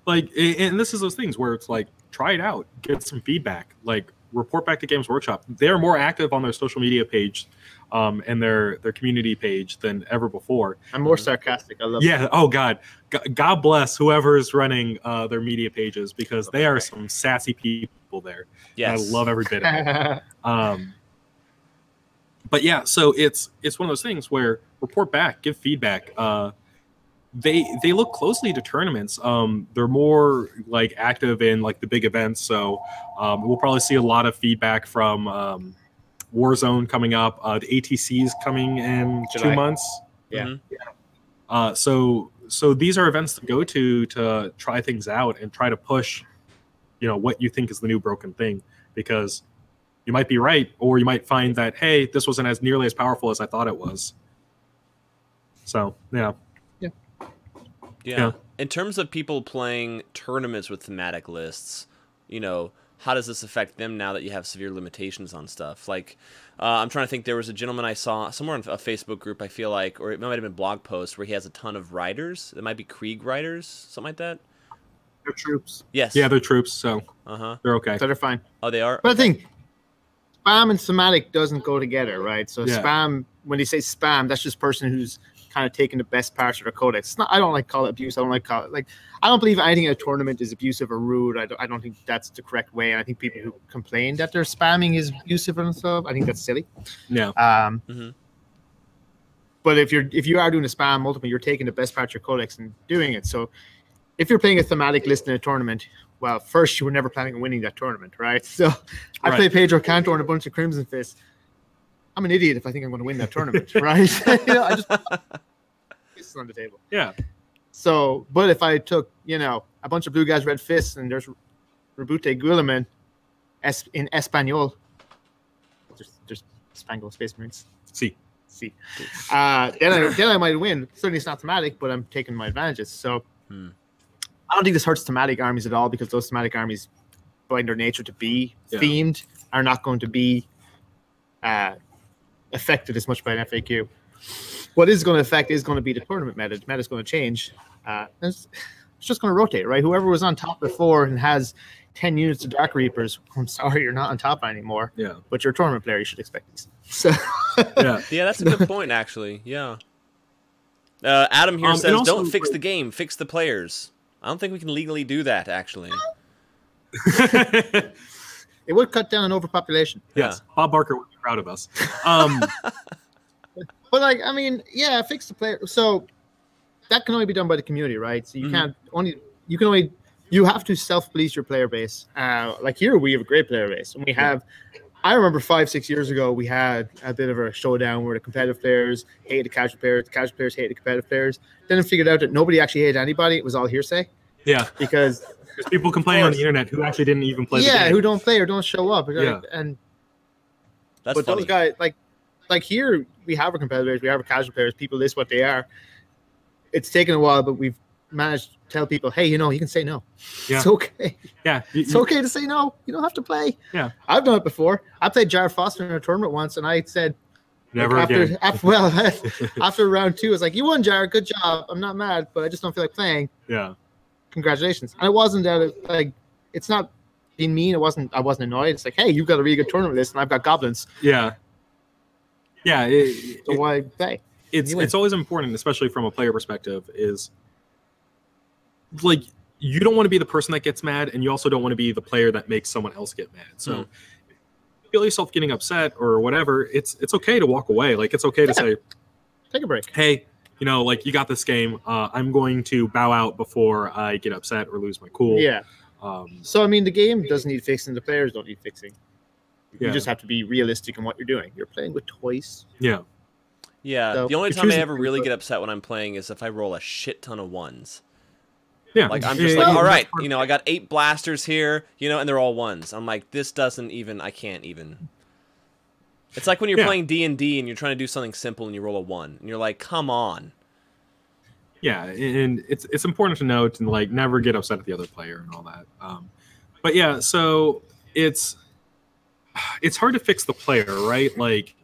Like, and this is those things where it's like, try it out, get some feedback, like report back to Games Workshop. They're more active on their social media page and their community page than ever before. I'm more sarcastic. I love Yeah. Oh God. God bless whoever is running their media pages, because they are some sassy people there. Yes. I love every bit of it. But yeah, so it's one of those things where report back, give feedback. They look closely to tournaments. They're more like active in like the big events. So we'll probably see a lot of feedback from Warzone coming up. The ATC's coming in July. 2 months. Yeah. So these are events to go to try things out and try to push, you know, what you think is the new broken thing, because you might be right, or you might find that, hey, this wasn't as nearly as powerful as I thought it was. So yeah. Yeah. In terms of people playing tournaments with thematic lists, you know, how does this affect them now that you have severe limitations on stuff? Like, I'm trying to think. There was a gentleman I saw somewhere in a Facebook group, I feel like, or it might have been blog post, where he has a ton of riders. It might be Krieg riders, something like that. They're troops. Yes. Yeah, they're troops, so they're okay. So they're fine. Oh, they are? But I think spam and thematic doesn't go together, right? So spam, when they say spam, that's just person who's kind of taking the best parts of their codex. It's not, I don't like call it abuse. I don't like call it like, I don't believe anything in a tournament is abusive or rude. I don't think that's the correct way. And I think people who complain that their spamming is abusive and stuff, I think that's silly. Yeah. But if you are doing a spam multiple, you're taking the best part of your codex and doing it. So if you're playing a thematic list in a tournament, well, first you were never planning on winning that tournament, right? So I play Pedro Cantor and a bunch of Crimson Fists. I'm an idiot if I think I'm going to win that tournament, right? You know, I just fists on the table. Yeah. So, but if I took, you know, a bunch of blue guys, red fists, and there's Rebute Guillemin in Espanol, there's Spangled Space Marines. See. Then I might win. Certainly it's not thematic, but I'm taking my advantages. So I don't think this hurts thematic armies at all, because those thematic armies, by their nature to be themed, are not going to be affected as much by an FAQ. What is going to affect is going to be the tournament meta. The meta is going to change. It's just going to rotate, right? Whoever was on top before and has 10 units of Dark Reapers, I'm sorry, you're not on top anymore. Yeah. But you're a tournament player, you should expect these. So yeah, that's a good point, actually. Yeah. Adam here says, also, don't fix the game, fix the players. I don't think we can legally do that, actually. It would cut down on overpopulation. Yes, Bob Barker would be proud of us. But like, I mean, yeah, fix the player. So that can only be done by the community, right? So you you have to self-police your player base. Like here, we have a great player base, and we have. I remember 5-6 years ago, we had a bit of a showdown where the competitive players hated the casual players hated the competitive players. Then I figured out that nobody actually hated anybody. It was all hearsay. Yeah, because there's people complaining on the internet who actually didn't even play. Yeah, the game. who don't play or don't show up. Yeah, and that's funny. Those guys like here we have our competitors, we have our casual players. People list what they are. It's taken a while, but we've managed to tell people, hey, you know, you can say no. Yeah. It's okay. Yeah, it's okay to say no. You don't have to play. Yeah, I've done it before. I played Jared Foster in a tournament once, and I said, never again. After round 2, I was like, you won, Jared. Good job. I'm not mad, but I just don't feel like playing. Yeah. Congratulations. And it wasn't that like it's not being mean. I wasn't annoyed. It's like, hey, you've got a really good tournament list, and I've got goblins. Yeah. Yeah. So why play? It's always important, especially from a player perspective, is like you don't want to be the person that gets mad, and you also don't want to be the player that makes someone else get mad. So feel yourself getting upset or whatever, it's okay to walk away. Like, it's okay to say, take a break. Hey, like, you got this game. I'm going to bow out before I get upset or lose my cool. Yeah. So, I mean, the game doesn't need fixing. The players don't need fixing. You just have to be realistic in what you're doing. You're playing with toys. Yeah. Yeah. So, the only time I ever really get upset when I'm playing is if I roll a shit ton of ones. Yeah. Like, I'm just like, all right, I got 8 blasters here, and they're all ones. I'm like, this doesn't even, I can't even. It's like when you're playing D&D and you're trying to do something simple and you roll a 1. And you're like, come on. Yeah, and it's important to note and, like, never get upset at the other player and all that. But yeah, so it's hard to fix the player, right? Like,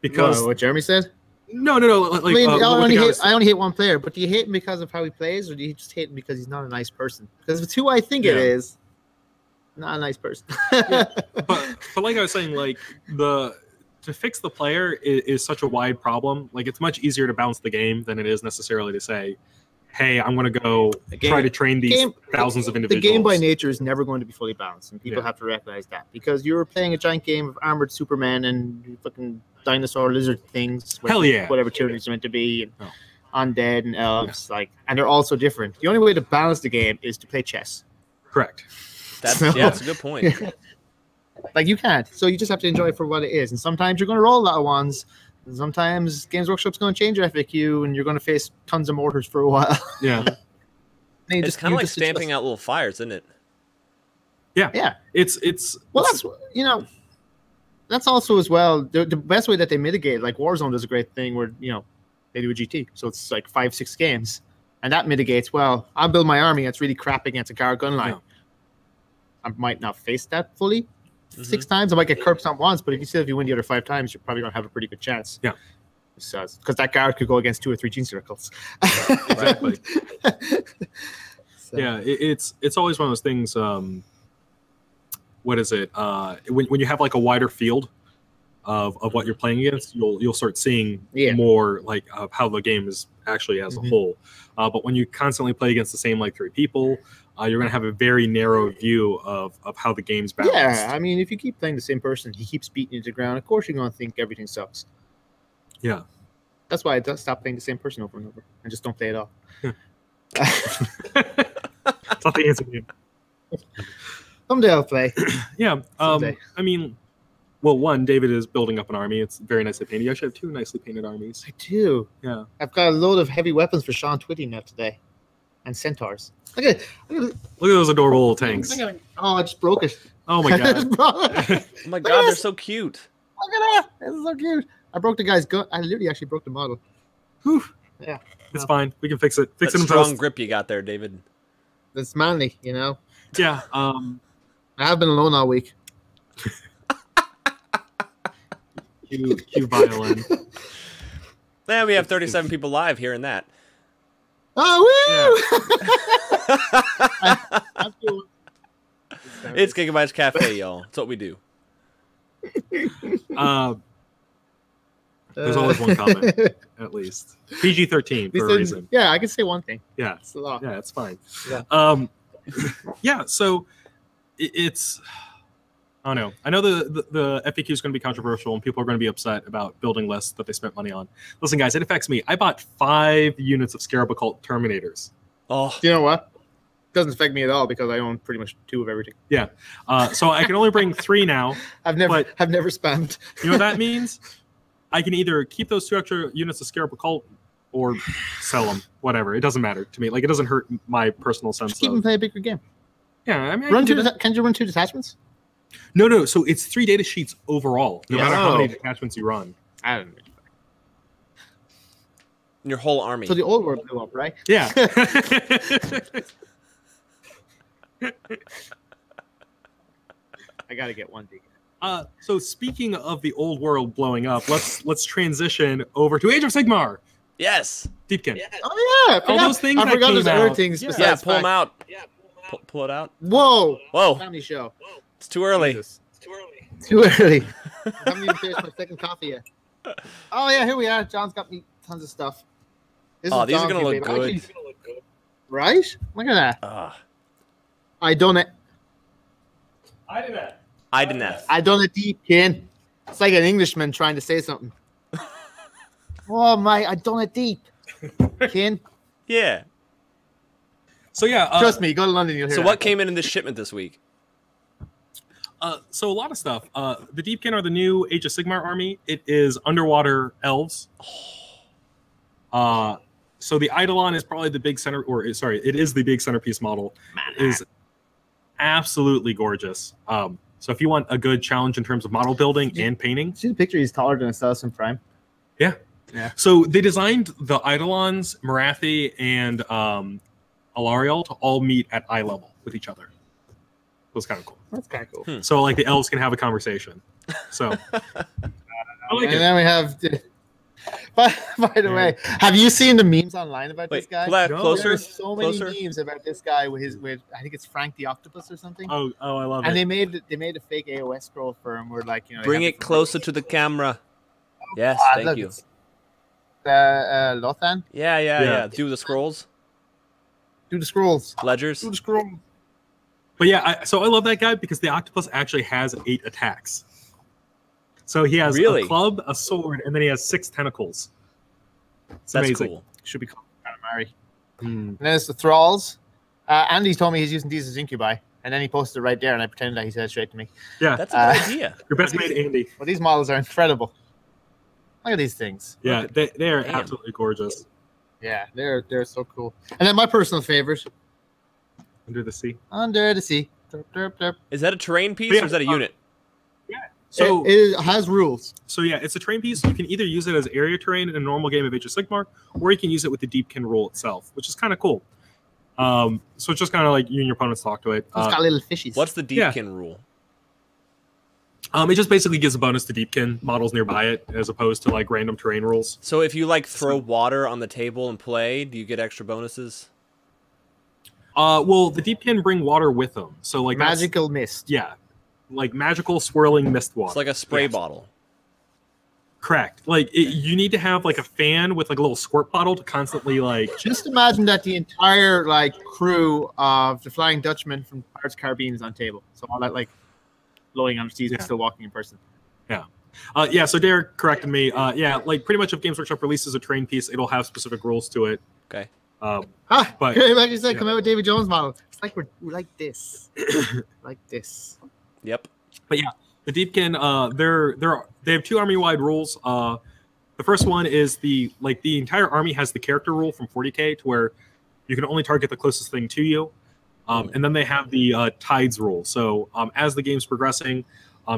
because what Jeremy said? No. Like, I mean, I only hate one player, but do you hate him because of how he plays, or do you just hate him because he's not a nice person? Because it's who I think it is, not a nice person. but like I was saying, like, to fix the player is such a wide problem. Like, it's much easier to bounce the game than it is necessarily to say, hey, I'm going to go try to train these thousands of individuals. The game by nature is never going to be fully balanced, and people have to recognize that, because you're playing a giant game of armored Superman and fucking dinosaur lizard things. Hell yeah. Whatever tyrannies are meant to be, and undead and elves, and they're all so different. The only way to balance the game is to play chess. Correct. That's a good point. Like, you can't. So you just have to enjoy it for what it is. And sometimes you're going to roll a lot of ones. And sometimes Games Workshop's going to change your FAQ, and you're going to face tons of mortars for a while. Yeah. It's kind of like stamping out little fires, isn't it? Yeah. Yeah. It's well, that's that's also as well the best way that they mitigate. Like, Warzone does a great thing where they do a GT, so it's like 5-6 games, and that mitigates. Well, I'll build my army that's really crap against a guard gun line. I might not face that fully 6 times. I might get curbed on once, but if you win the other 5 times, you're probably gonna have a pretty good chance. Yeah, because that guard could go against 2 or 3 gene circles. Exactly. Yeah, it's always one of those things. What is it? When you have, like, a wider field of what you're playing against, you'll start seeing more, like, how the game is actually as a whole. But when you constantly play against the same, like, 3 people, you're going to have a very narrow view of how the game's balanced. Yeah, I mean, if you keep playing the same person, he keeps beating you to the ground, of course you're going to think everything sucks. Yeah. That's why I stop playing the same person over and over and just don't play it all. It's not the answer. Someday I'll play. Yeah. I mean, well, one, David is building up an army. It's very nicely painted. You actually have 2 nicely painted armies. I do. Yeah. I've got a load of heavy weapons for Sean Twitty now today. And centaurs. Look at those adorable little tanks. Oh, I just broke it. Oh my god. Oh my god, they're so cute. Look at that. This is so cute. I broke the guy's gun. I literally actually broke the model. Whew. Yeah. It's fine. We can fix it. Fix it in strong post. grip you got there, David. It's manly, Yeah. I have been alone all week. Cue violin. Man, we have 37 people live hearing that. Oh, woo! Yeah. It's Giga-Bites Cafe, y'all. That's what we do. There's always one comment, at least. PG-13 for a reason. Yeah, I can say one thing. Yeah, it's a lot. Yeah, it's fine. Yeah. Yeah. So it's. I don't know. I know the FAQ is going to be controversial, and people are going to be upset about building lists that they spent money on. Listen, guys, it affects me. I bought 5 units of Scarab Occult Terminators. Oh, you know what? It doesn't affect me at all because I own pretty much 2 of everything. Yeah. So I can only bring 3 now. I've never spammed. You know what that means? I can either keep those 2 extra units of Scarab Occult or sell them. Whatever. It doesn't matter to me. Like, it doesn't hurt my personal sense. Just keep them play a bigger game. Yeah, I mean, can you run 2 detachments? No. So it's 3 data sheets overall, no matter how many detachments you run. I don't know. Your whole army. So the old world blew up, right? Yeah. I gotta get one big. So speaking of the old world blowing up, let's transition over to Age of Sigmar. Yes. Deepkin. Yes. Oh yeah. All those things. I forgot there's other things. Yeah, pull them out. Yeah, pull it out. Whoa. Family show. It's too early. Jesus. Too early. I haven't even finished my second coffee yet. Oh yeah, here we are. John's got me tons of stuff. These are gonna look good. Right? Look at that. I done it. I did that. I didn't F. I done it deep, Ken. It's like an Englishman trying to say something. Oh my, I done it deep, Ken. Yeah. So yeah, Trust me, go to London, you'll hear. So what came in this shipment this week? So a lot of stuff. The Deepkin are the new Age of Sigmar army. It is underwater elves. So the Eidolon is probably the big center, or sorry, it is the big centerpiece model. It is absolutely gorgeous. So if you want a good challenge in terms of model building and painting, See the picture? He's taller than Assassin Prime. yeah. Yeah. So they designed the Eidolons, Marathi, and Alariel to all meet at eye level with each other. It was kind of cool. That's kind of cool. So like the elves can have a conversation. So I like And it. then we have. By the way, have you seen the memes online about this Wait, guy? pull that No. closer. There's so many Closer. memes about this guy with I think it's Frank the Octopus or something. Oh, I love And it. they made a fake AOS scroll for him where like, you know, they Bring have it different- closer to the camera. Yes, thank look, you. it's, Lothan, Yeah. Do the scrolls, do the scrolls. ledgers. Do the scroll. But yeah, so I love that guy because the octopus actually has 8 attacks. So he has Really? a club, a sword, and then he has 6 tentacles. It's That's amazing. cool. Should be called Katamari. Hmm. And then it's the thralls. Andy told me he's using these as incubi, and then he posted it right there, and I pretended that he said it straight to me. Yeah, That's a good idea. your best mate Andy. Well, these models are incredible. Look at these things. Yeah, Look at- they are Damn. absolutely gorgeous. yeah, they're so cool. And then my personal favorite, Under the sea. Under the Sea. Derp, derp, derp. Is that a terrain piece Yeah, or is that a unit? So it has rules. So yeah, it's a terrain piece. You can either use it as area terrain in a normal game of Age of Sigmar, or you can use it with the Deepkin rule itself, which is kind of cool. So it's just kind of like you and your opponents talk to it. It's got little fishies. What's the Yeah. Deepkin rule? It just basically gives a bonus to Deepkin models nearby it, as opposed to like random terrain rules. So if you like throw water on the table and play, do you get extra bonuses? Well, the Deepkin bring water with them, so like that's- magical mist? yeah, like magical swirling mist water. It's like a spray Yes. bottle. Correct. Like you need to have like a fan with like a little squirt bottle to constantly like. Just imagine that the entire like crew of the Flying Dutchman from Pirates of the Caribbean is on table. So all that like blowing on seas Yeah. and still walking in person. Yeah. So Derek corrected me. Yeah, like pretty much if Games Workshop releases a terrain piece, it'll have specific rules to it. Okay. But- like you said, yeah. come out with David Jones model. It's like we're like this, like this. Yep. The Deepkin, they have 2 army-wide rules. The first one is the entire army has the character rule from 40k to where you can only target the closest thing to you, and then they have the tides rule. So as the game's progressing,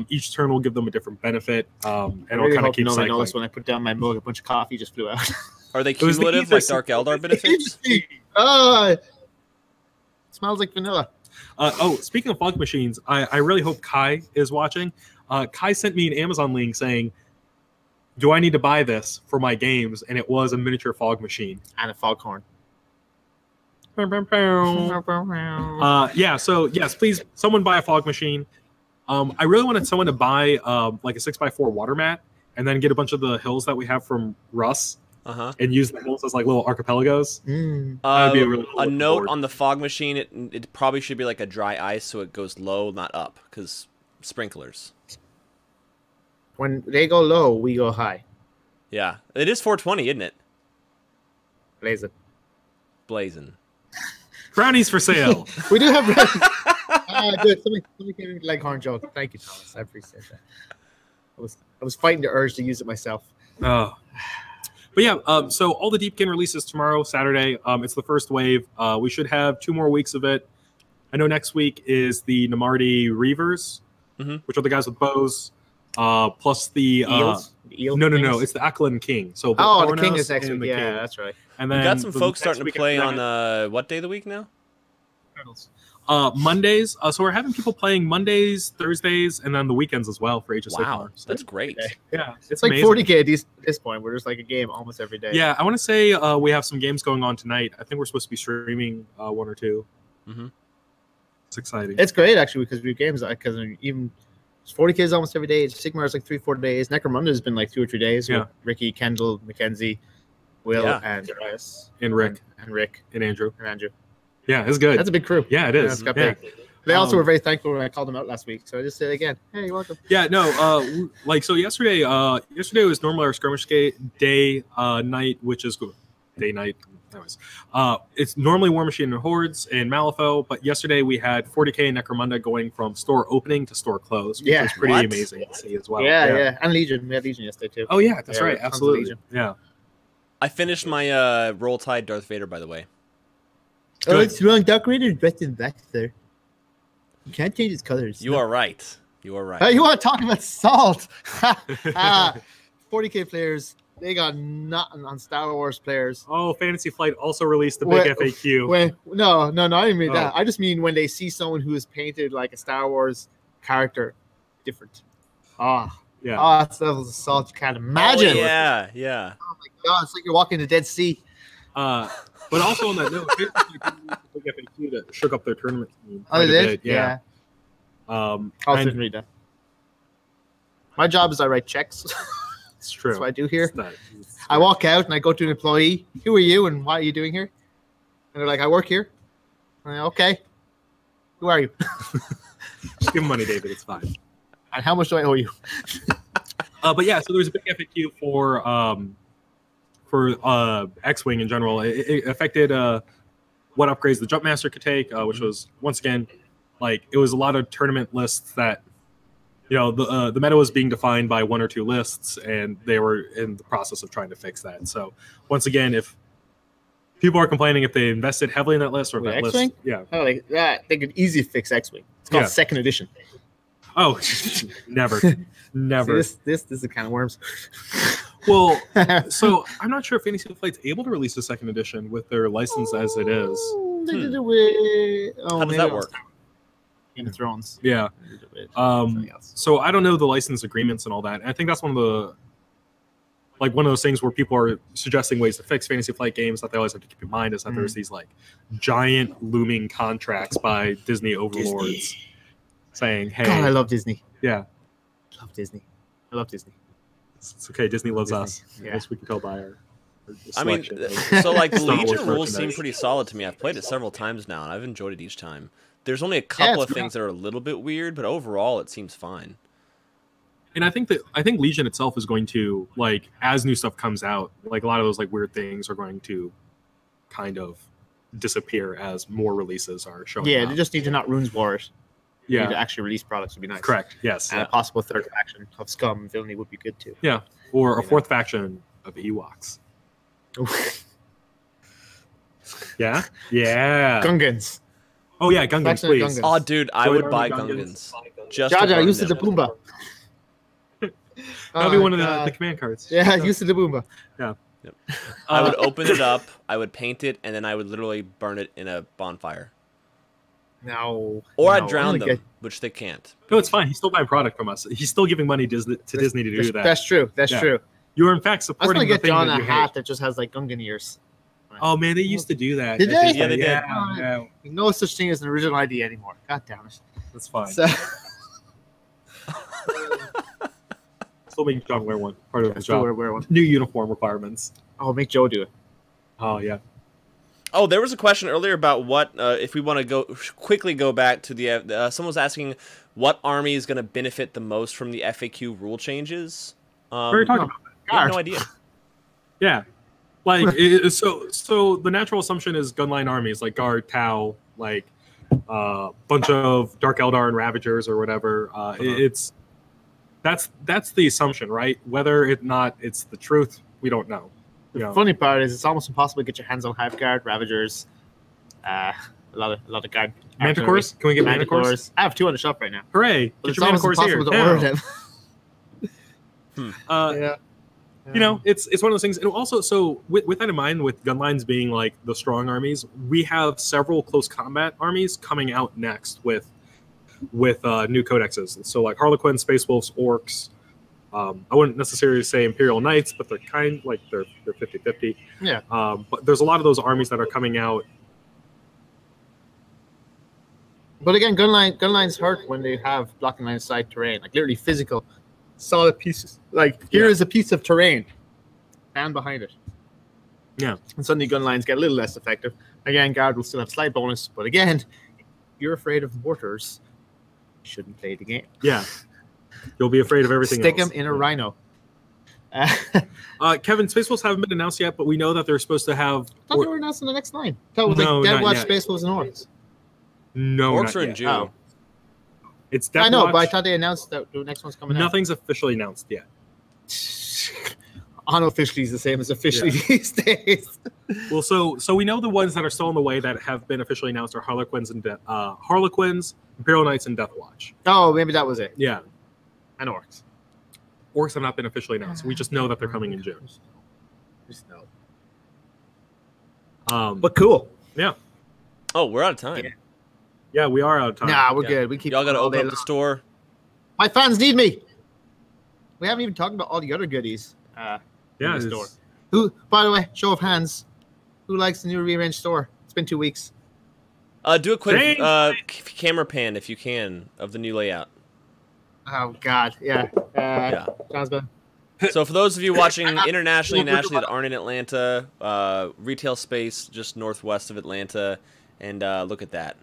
each turn will give them a different benefit, and I it'll really kind of hope keep nobody cycling. noticed when I put down my mug, a bunch of coffee just flew out. Are they was the cumulative ether like Dark Eldar benefits? Oh, it smells like vanilla. Speaking of fog machines, I really hope Kai is watching. Kai sent me an Amazon link saying, "Do I need to buy this for my games?" And it was a miniature fog machine. And a foghorn. Yeah, so yes, please, someone buy a fog machine. I really wanted someone to buy like a 6x4 water mat and then get a bunch of the hills that we have from Russ Uh-huh. and use the hills as like little archipelagos. Mm. That'd be a really cool A looking note board. on the fog machine, it probably should be like a dry ice so it goes low, not up, because sprinklers. When they go low, we go high. Yeah. It is 420, isn't it? Blaze it. Blazing. Brownies for sale. We do have. Good. Somebody came in with Leghorn joke. Thank you, Thomas. I appreciate that. I was fighting the urge to use it myself. Oh. But yeah, so all the Deepkin releases tomorrow, Saturday. It's the first wave. We should have 2 more weeks of it. I know next week is the Namardi Reavers, Mhm. which are the guys with bows, plus the Eels? Eel no, things? it's the Ackland King. So Oh, the Bornos king is next and week. the Yeah, King. that's right. And We then got some the folks next starting to week play after on what day of the week now? that, Mondays. So we're having people playing Mondays, Thursdays, and then the weekends as well for Age of Wow, Sigmar. So, that's great. yeah, It's like amazing. 40K at this point. We're just like a game almost every day. Yeah, I want to say we have some games going on tonight. I think we're supposed to be streaming 1 or 2. Mhm. It's exciting. It's great actually because we have games because even 40K is almost every day. Sigmar is like 3-4 days. Necromunda has been like 2 or 3 days. Yeah. With Ricky, Kendall, Mackenzie, Will, Yeah. and Darius. And Rick and Rick and Andrew. and Andrew. Yeah, it's good. That's a big crew. Yeah, it Yeah, is. it's got Yeah. big. They also were very thankful when I called them out last week. So I just said again, hey, you're welcome. Yeah, no, like so yesterday was normally our skirmish day, night, which is day night. Anyways, it's normally War Machine and Hordes in Malifaux, but yesterday we had 40k and Necromunda going from store opening to store close, which was pretty amazing to see as well. Yeah, and Legion. We had Legion yesterday too. Oh yeah, that's right, absolutely. Yeah. I finished my Roll Tide Darth Vader, by the way. Oh, it's wrong. Dark Raider dressed in black, sir. You can't change his colors. You are right. You are right. You want to talk about salt? 40k players, they got nothing on Star Wars players. Oh, Fantasy Flight also released the big FAQ. No, I didn't mean that. I just mean when they see someone who is painted like a Star Wars character, different. Yeah. That's levels of salt you can't imagine. Oh, yeah. Oh my god, it's like you're walking the Dead Sea. But also on that note, big FAQ that shook up their tournament team. Oh, they did? Yeah. I'll didn't read that. My job is I write checks. It's true. That's what I do here. I walk out and I go to an employee. Who are you and what are you doing here? And they're like, I work here. I'm like, okay. Who are you? Just give them money, David. It's fine. And how much do I owe you? But yeah, so there's a big FAQ for X-Wing in general. It affected what upgrades the Jumpmaster could take, which was, once again, like, it was a lot of tournament lists that, you know, the meta was being defined by one or two lists, and they were in the process of trying to fix that. So, once again, if people are complaining if they invested heavily in that list or if that X-Wing? list, Oh, like that, they could easily fix X-Wing. It's called second edition. Oh, never. See, this is the kind of worms. Well, so I'm not sure if Fantasy Flight's able to release a second edition with their license as it is. They did it with, how does that work? Game of Thrones. Yeah. So I don't know the license agreements and all that. And I think that's one of those things where people are suggesting ways to fix Fantasy Flight games that they always have to keep in mind is that there's these like giant looming contracts by Disney overlords saying, "Hey, God, I love Disney. Yeah, I love Disney. It's okay. Disney loves us. Yeah. I guess we can tell by our I mean, so like the Legion rules seem pretty solid to me. I've played it several times now, and I've enjoyed it each time. There's only a couple of things that are a little bit weird, but overall it seems fine. And I think Legion itself is going to, like, as new stuff comes out, like a lot of those like weird things are going to kind of disappear as more releases are showing. Yeah, up. they just need to not Runes War it. Yeah, to actually release products would be nice. Correct. Yes. And a possible third faction of Scum and Villainy would be good too. Yeah, or a fourth faction of Ewoks. Yeah. Gungans. Oh yeah, Gungans, please. Gungans. Oh, dude, I would buy Gungans. Just Jar Jar, use the Boomba. That'll be one of the command cards. Yeah, use the Boomba. Yeah. Yep. I would open it up, I would paint it, and then I would literally burn it in a bonfire. No. Or I'd drown them, which they can't. No, it's fine. He's still buying product from us. He's still giving money to Disney to do that. That's true. That's true. You are in fact supporting. I was gonna get John a hat hate. that just has like Gungan ears. Oh man, they used to do that. Did they? Yeah, they did. Yeah. There's no such thing as an original idea anymore. God damn it. That's fine. So, Still making John wear one. Part of his job. wear one. New uniform requirements. Oh, make Joe do it. Oh yeah. Oh, there was a question earlier about what if we want to quickly go back to the someone was asking what army is going to benefit the most from the FAQ rule changes. We were talking about that. I have no idea. Yeah, like so the natural assumption is gunline armies like Guard, Tau, like bunch of Dark Eldar and Ravagers or whatever. It's that's the assumption, right? Whether or not it's the truth, we don't know. The funny part is it's almost impossible to get your hands on Hive Guard, Ravagers, a lot of guard. Manticores? Can we get Manticores? I have 2 on the shop right now. Hooray! But Get it's your almost Manticores here. impossible to order them. Yeah. You know, it's one of those things. And also, so with that in mind, with gunlines being like the strong armies, we have several close combat armies coming out next with new codexes. So like Harlequin, Space Wolves, Orcs. I wouldn't necessarily say Imperial Knights, but they're kind like they're 50-50. Yeah. But there's a lot of those armies that are coming out. But again, gunlines hurt when they have blocking line of sight terrain, like literally physical, solid pieces. Like here is a piece of terrain, and behind it. Yeah. And suddenly gunlines get a little less effective. Again, guard will still have slight bonus, but again, you're afraid of mortars, you shouldn't play the game. Yeah. You'll be afraid of everything Stick else. them in a rhino. Kevin, Space Wolves haven't been announced yet, but we know that they're supposed to have. I thought they were announced in the next line. That was No, like Dead not Watch, yet. Space Wolves, and Orcs. No, Orcs not are in yet. June. Oh. It's Death I know, Watch. but I thought they announced that the next one's coming Nothing's officially announced yet. out. Unofficially is the same as officially these days. Well, so we know the ones that are still in the way that have been officially announced are Harlequins and Harlequins, Imperial Knights, and Death Watch. Oh, maybe that was it. Yeah, And Orcs. Orcs have not been officially announced. We just know that they're coming in June. Just know. But cool. yeah, Oh, we're out of time. yeah, we are out of time. Nah, we're Yeah. good. We keep Y'all got to all open day up the long. store. My fans need me. We haven't even talked about all the other goodies. Yeah, in the it's- store. Who, by the way, show of hands, who likes the new rearranged store? It's been 2 weeks. Do a quick Thanks. camera pan if you can of the new layout. Oh God, yeah. Yeah. Sounds good. So for those of you watching internationally and nationally that aren't in Atlanta, retail space just northwest of Atlanta, and look at that.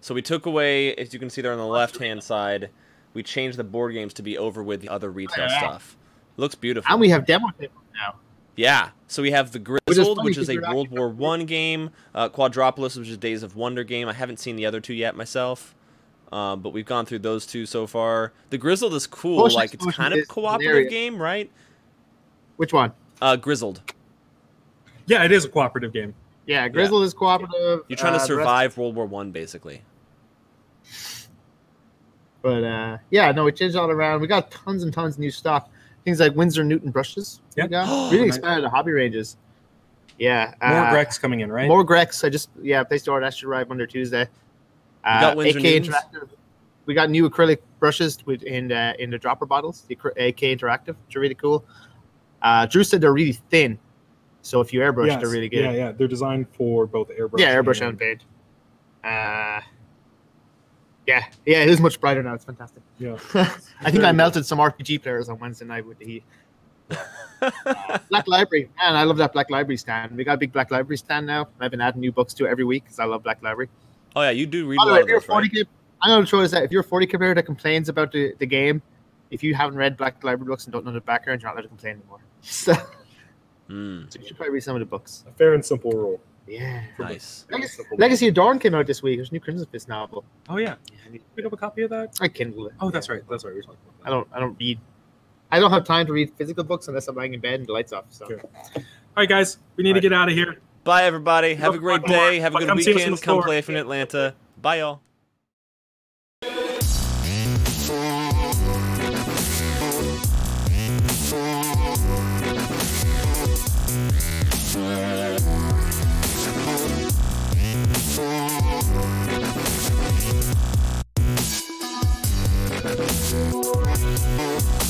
So we took away, as you can see there on the left-hand side, we changed the board games to be over with the other retail stuff. Looks beautiful. And we have demo tables now. Yeah, so we have the Which is Grizzled, funny which is because a you're World actually- War I game, Quadropolis, which is Days of Wonder game. I haven't seen the other two yet myself, but we've gone through those two so far. The Grizzled is cool, Potion like it's Explosion kind of is cooperative hilarious. game, right? Which one? Grizzled. Yeah, it is a cooperative game. Yeah, Grizzle is cooperative. You're trying to the rest- survive World War I, basically. But yeah, no, we changed all around. We got tons and tons of new stuff. Things like Winsor Newton brushes. Yeah. We got. Really expanded the hobby ranges. Yeah. More Grex coming in, right? More Grex. I just placed the order. That should arrive Monday or Tuesday. got Winsor AK Newtons? Interactive. We got new acrylic brushes in the dropper bottles. The AK Interactive, which are really cool. Drew said they're really thin, so if you airbrush, Yes. they're really good. Yeah. They're designed for both airbrush. Yeah, airbrush and paint. Yeah, it is much brighter now. It's fantastic. Yeah. I think I melted some RPG players on Wednesday night with the heat. Black Library, man, I love that Black Library stand. We got a big Black Library stand now. I've been adding new books to it every week because I love Black Library. Oh yeah, you do read By a the lot way, of if you're those, right? 40K, I'm going to throw this out. If you're a 40K player that complains about the game, if you haven't read Black Library books and don't know the background, you're not allowed to complain anymore. So you should probably read some of the books. A fair and simple rule. Yeah. Nice. Legacy of Dawn came out this week. There's a new Crimson Fist novel. Oh yeah. Did you pick up a copy of that? I Kindle it. Oh, that's right. That's right. We were talking about that. I don't read. I don't have time to read physical books unless I'm lying in bed and the lights off. So Sure. All right, guys, we need to get out of here. Bye, everybody. Have a great day. Have a good Come see us in weekend. the Come store. play from Atlanta. Bye, y'all. We'll be right back.